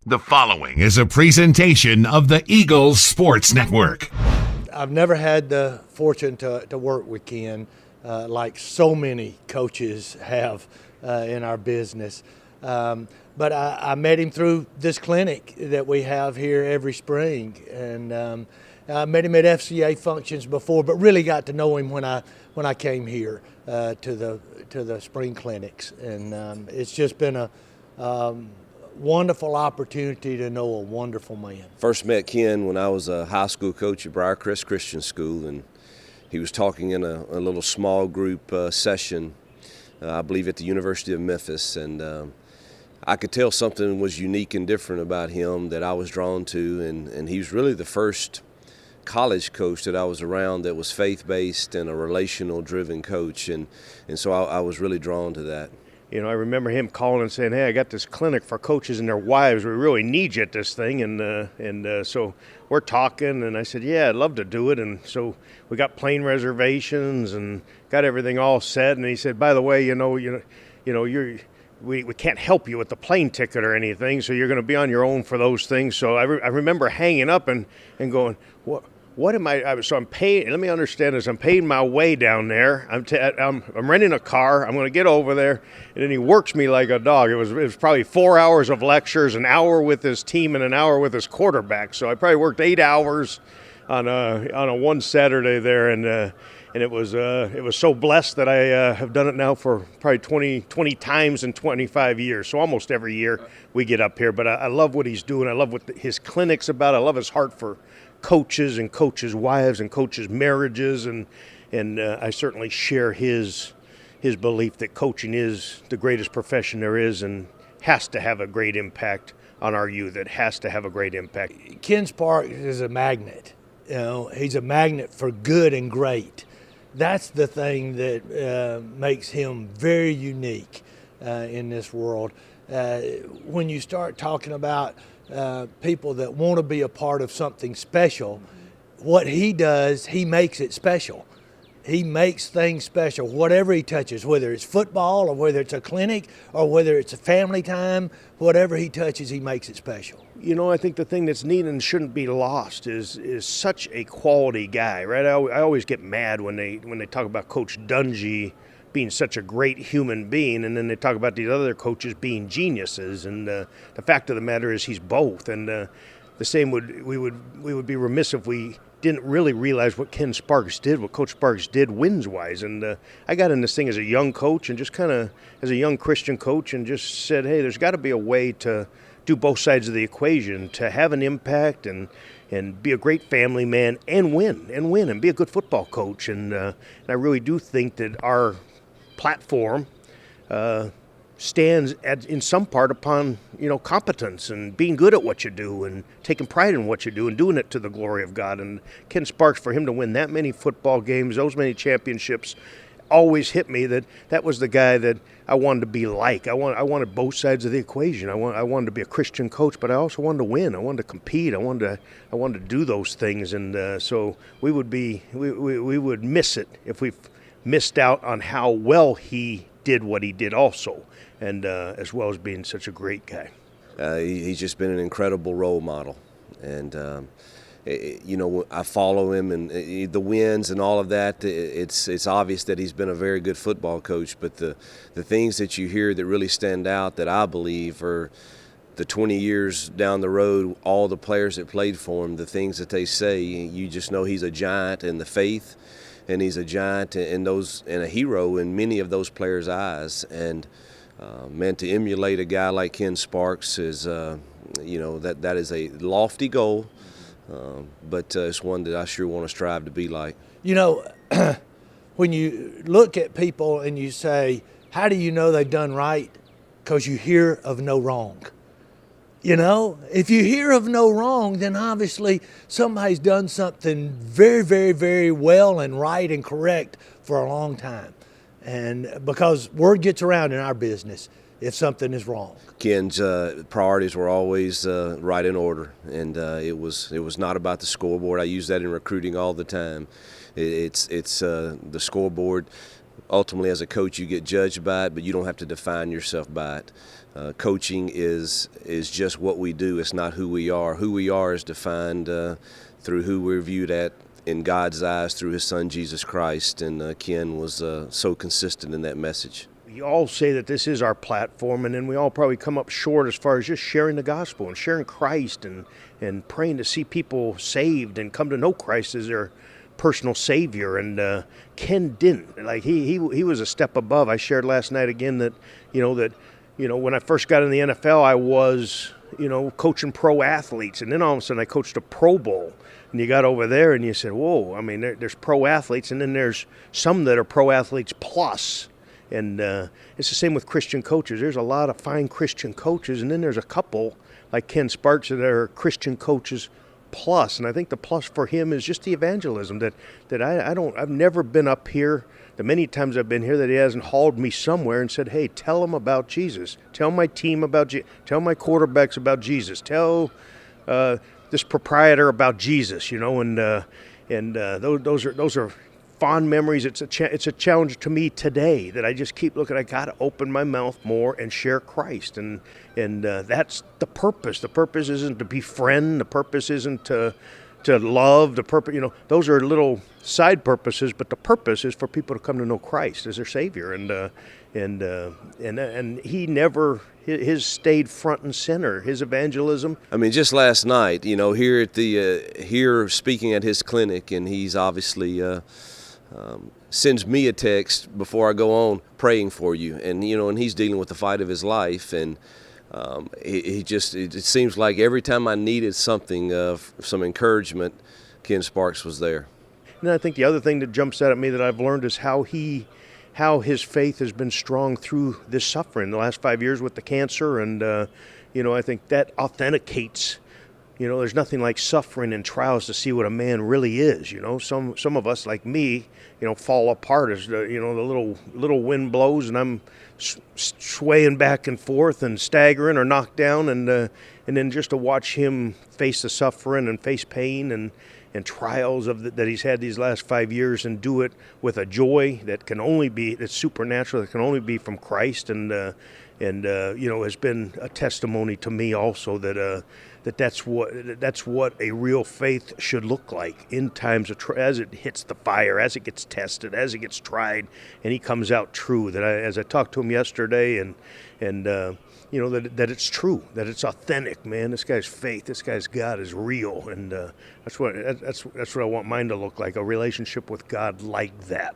The following is a presentation of the Eagles Sports Network. I've never had the fortune to work with Ken like so many coaches have in our business. But I met him through this clinic that we have here every spring. And I met him at FCA functions before, but really got to know him when I came here to the spring clinics. And it's just been a wonderful opportunity to know a wonderful man. First met Ken when I was a high school coach at Briarcrest Christian School, and he was talking in a little small group session, I believe at the University of Memphis, and I could tell something was unique and different about him that I was drawn to, and he was really the first college coach that I was around that was faith-based and a relational-driven coach, and so I was really drawn to that. You know, I remember him calling and saying, "Hey, I got this clinic for coaches and their wives. We really need you at this thing." And so we're talking, and I said, "Yeah, I'd love to do it." And so we got plane reservations and got everything all set. And he said, "By the way, we can't help you with the plane ticket or anything, so you're going to be on your own for those things." So I remember hanging up and going, What am I? So I'm paying. Let me understand this. I'm paying my way down there. I'm renting a car. I'm going to get over there, and then he works me like a dog. It was probably 4 hours of lectures, an hour with his team, and an hour with his quarterback. So I probably worked 8 hours on a one Saturday there, and it was so blessed that I have done it now for probably 20 times in 25 years. So almost every year we get up here. But I love what he's doing. I love what his clinic's about. I love his heart for coaches and coaches' wives and coaches' marriages, and I certainly share his belief that coaching is the greatest profession there is and has to have a great impact on our youth. It has to have a great impact. Ken Sparks is a magnet. You know, he's a magnet for good and great. That's the thing that makes him very unique in this world. When you start talking about people that want to be a part of something special, what he does, he makes it special. He makes things special, whatever he touches, whether it's football or whether it's a clinic or whether it's a family time, whatever he touches, he makes it special. You know, I think the thing that's neat and shouldn't be lost is such a quality guy, right? I always get mad when they talk about Coach Dungy being such a great human being, and then they talk about these other coaches being geniuses. And the fact of the matter is he's both. And the same we would be remiss if we didn't really realize what Ken Sparks did, what Coach Sparks did wins-wise. And I got in this thing as a young coach and just kind of as a young Christian coach and just said, hey, there's got to be a way to do both sides of the equation, to have an impact and be a great family man and win and be a good football coach. And I really do think that our platform stands in some part upon competence and being good at what you do and taking pride in what you do and doing it to the glory of God. And Ken Sparks, for him to win that many football games, those many championships, always hit me that was the guy that I wanted to be like. I wanted both sides of the equation. I wanted to be a Christian coach, but I also wanted to win. I wanted to compete. I wanted to do those things. And so we would miss it if we missed out on how well he did what he did also, and as well as being such a great guy. He's just been an incredible role model, and I follow him, and the wins and all of that. It's obvious that he's been a very good football coach, but the things that you hear that really stand out that I believe are the 20 years down the road, all the players that played for him, the things that they say, you just know he's a giant in the faith. And he's a giant and a hero in many of those players' eyes. And to emulate a guy like Ken Sparks is, that is a lofty goal, but it's one that I sure want to strive to be like. You know, when you look at people and you say, "How do you know they've done right?" Because you hear of no wrong. You know, if you hear of no wrong, then obviously somebody's done something very, very, very well and right and correct for a long time. And because word gets around in our business if something is wrong. Ken's priorities were always right in order, and it was not about the scoreboard. I use that in recruiting all the time. It's the scoreboard. Ultimately, as a coach, you get judged by it, but you don't have to define yourself by it. coaching is just what we do. It's not who we are. Who we are is defined through who we're viewed at in God's eyes through His Son Jesus Christ. And Ken was so consistent in that message. We all say that this is our platform, and then we all probably come up short as far as just sharing the gospel and sharing Christ and praying to see people saved and come to know Christ as their personal Savior. And Ken didn't. Like he was a step above. I shared last night again that when I first got in the NFL, I was coaching pro athletes, and then all of a sudden I coached a Pro Bowl. And you got over there and you said, whoa, I mean, there's pro athletes, and then there's some that are pro athletes plus. And it's the same with Christian coaches. There's a lot of fine Christian coaches, and then there's a couple like Ken Sparks that are Christian coaches plus. And I think the plus for him is just the evangelism that I've never been up here. The many times I've been here that he hasn't hauled me somewhere and said, hey, tell them about Jesus. Tell my team about Jesus. Tell my quarterbacks about Jesus. Tell this proprietor about Jesus. And those are fond memories. It's a challenge to me today that I just keep looking. I got to open my mouth more and share Christ, and that's the purpose. The purpose isn't to befriend. The purpose isn't to love. The purpose, those are little side purposes, but the purpose is for people to come to know Christ as their Savior, and he never. His stayed front and center. His evangelism. I mean, just last night, here at here speaking at his clinic, and he's obviously sends me a text before I go on praying for you, and and he's dealing with the fight of his life, and it seems like every time I needed something, some encouragement, Ken Sparks was there. And I think the other thing that jumps out at me that I've learned is how his faith has been strong through this suffering the last 5 years with the cancer. And, I think that authenticates, there's nothing like suffering and trials to see what a man really is. Some of us, like me, fall apart as the little wind blows and I'm swaying back and forth and staggering or knocked down. And then just to watch him face the suffering and face pain and trials that he's had these last 5 years, and do it with a joy that's supernatural, that can only be from Christ, and has been a testimony to me also that's what a real faith should look like in times of as it hits the fire, as it gets tested, as it gets tried, and he comes out true. As I talked to him yesterday, and that it's true, that it's authentic, man. This guy's faith, this guy's God is real, and that's what I want mine to look like, a relationship with God like that.